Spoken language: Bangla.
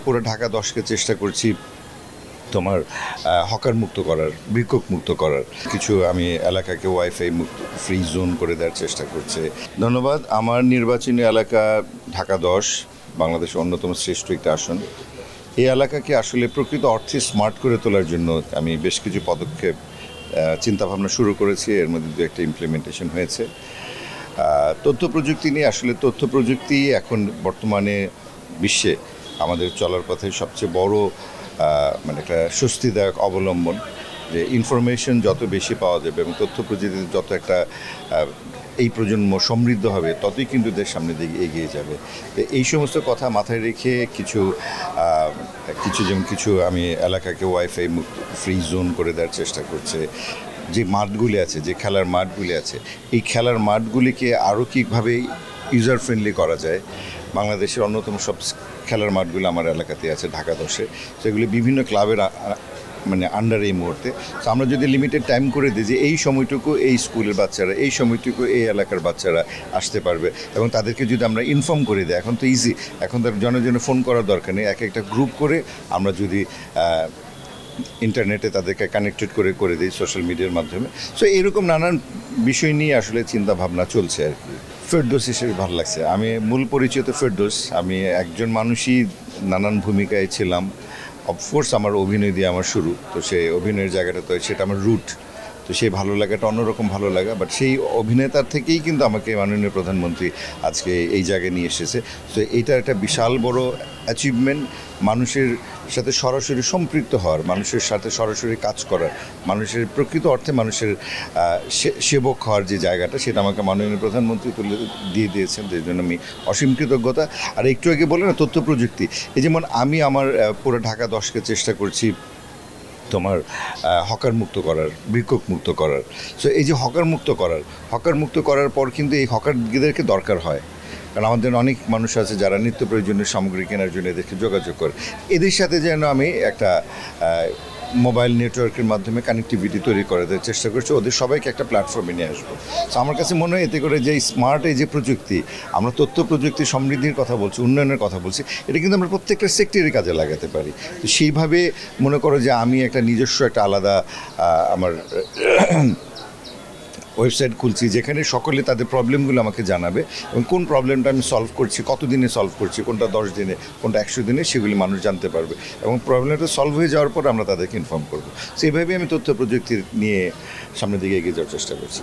পুরো ঢাকা 10কে চেষ্টা করছি তোমার হকার মুক্ত করার, ভিক্ষুক মুক্ত করার। কিছু আমি এলাকাকে ওয়াইফাই মুক্ত ফ্রি জোন করে দেওয়ার চেষ্টা করছে। ধন্যবাদ। আমার নির্বাচনী এলাকা ঢাকা 10, বাংলাদেশের অন্যতম শ্রেষ্ঠ একটা আসন। এই এলাকাকে আসলে প্রকৃত অর্থে স্মার্ট করে তোলার জন্য আমি বেশ কিছু পদক্ষেপ চিন্তাভাবনা শুরু করেছি। এর মধ্যে দু একটা ইমপ্লিমেন্টেশন হয়েছে। তথ্য প্রযুক্তি নিয়ে আসলে তথ্য প্রযুক্তি এখন বর্তমানে বিশ্বে আমাদের চলার পথে সবচেয়ে বড় মানে একটা স্বস্তিদায়ক অবলম্বন। যে ইনফরমেশন যত বেশি পাওয়া যাবে এবং তথ্য প্রযুক্তিতে যত একটা এই প্রজন্ম সমৃদ্ধ হবে, ততই কিন্তু দেশ সামনের দিকে এগিয়ে যাবে। তো এই সমস্ত কথা মাথায় রেখে কিছু আমি এলাকাকে ওয়াইফাই মুক্ত ফ্রি জোন করে দেওয়ার চেষ্টা করছে। যে মাঠগুলি আছে, যে খেলার মাঠগুলি আছে, এই খেলার মাঠগুলিকে আরও কীভাবে ইউজার ফ্রেন্ডলি করা যায়। বাংলাদেশের অন্যতম সব খেলার মাঠগুলো আমার এলাকাতে আছে ঢাকা 10-এ। সেগুলি বিভিন্ন ক্লাবের মানে আন্ডার এই মুহূর্তে। তো আমরা যদি লিমিটেড টাইম করে দিই যে এই সময়টুকু এই স্কুলের বাচ্চারা, এই সময়টুকু এই এলাকার বাচ্চারা আসতে পারবে, এবং তাদেরকে যদি আমরা ইনফর্ম করে দিই, এখন তো ইজি, এখন তার জনে ফোন করার দরকার নেই। একটা গ্রুপ করে আমরা যদি ইন্টারনেটে তাদেরকে কানেক্টেড করে দিই সোশ্যাল মিডিয়ার মাধ্যমে। সো এরকম নানান বিষয় নিয়ে আসলে চিন্তা ভাবনা চলছে আর কি। ফেরদৌস হিসেবে ভালো লাগছে। আমি মূল পরিচয় তো ফেরদৌস। আমি একজন মানুষই, নানান ভূমিকায় ছিলাম। অফকোর্স আমার অভিনয় দিয়ে আমার শুরু, তো সেই অভিনয়ের জায়গাটা তো সেটা আমার রুট। তো সেই ভালো লাগাটা অন্যরকম ভালো লাগা, বাট সেই অভিনেতার থেকেই কিন্তু আমাকে মাননীয় প্রধানমন্ত্রী আজকে এই জায়গায় নিয়ে এসেছে। তো এইটা একটা বিশাল বড় অ্যাচিভমেন্ট। মানুষের সাথে সরাসরি সম্পৃক্ত হওয়ার, মানুষের সাথে সরাসরি কাজ করার, মানুষের প্রকৃত অর্থে মানুষের সেবক হওয়ার যে জায়গাটা, সেটা আমাকে মাননীয় প্রধানমন্ত্রী তুলে দিয়ে দিয়েছেন। এর জন্য আমি অসীম কৃতজ্ঞতা। আর একটু আগে বলে না তথ্য প্রযুক্তি, এই যেমন আমি আমার পুরো ঢাকা 10কে চেষ্টা করছি তোমার হকার মুক্ত করার, ভিক্ষুক মুক্ত করার। সো এই যে হকার মুক্ত করার পর কিন্তু এই হকারদেরকে দরকার হয়, কারণ আমাদের অনেক মানুষ আছে যারা নিত্য প্রয়োজনীয় সামগ্রী কেনার জন্য এদেরকে যোগাযোগ করে। এদের সাথে যেন আমি একটা মোবাইল নেটওয়ার্কের মাধ্যমে কানেক্টিভিটি তৈরি করে দেওয়ার চেষ্টা করছি, ওদের সবাইকে একটা প্ল্যাটফর্মে নিয়ে আসবো। তো আমার কাছে মনে হয় এতে করে যে স্মার্ট এই যে প্রযুক্তি, আমরা তথ্য প্রযুক্তি সমৃদ্ধির কথা বলছি, উন্নয়নের কথা বলছি, এটা কিন্তু আমরা প্রত্যেকটা সেক্টরের কাজে লাগাতে পারি। তো সেইভাবে মনে করো যে আমি একটা নিজস্ব একটা আলাদা আমার ওয়েবসাইট খুলছি, যেখানে সকলে তাদের প্রবলেমগুলো আমাকে জানাবে, এবং কোন প্রবলেমটা আমি সলভ করছি, কত দিনে সলভ করছি, কোনটা 10 দিনে, কোনটা 100 দিনে, সেগুলি মানুষ জানতে পারবে, এবং প্রবলেমটা সলভ হয়ে যাওয়ার পর আমরা তাদেরকে ইনফর্ম করবো। সেইভাবেই আমি তথ্য প্রযুক্তি নিয়ে সামনের দিকে এগিয়ে যাওয়ার চেষ্টা করছি।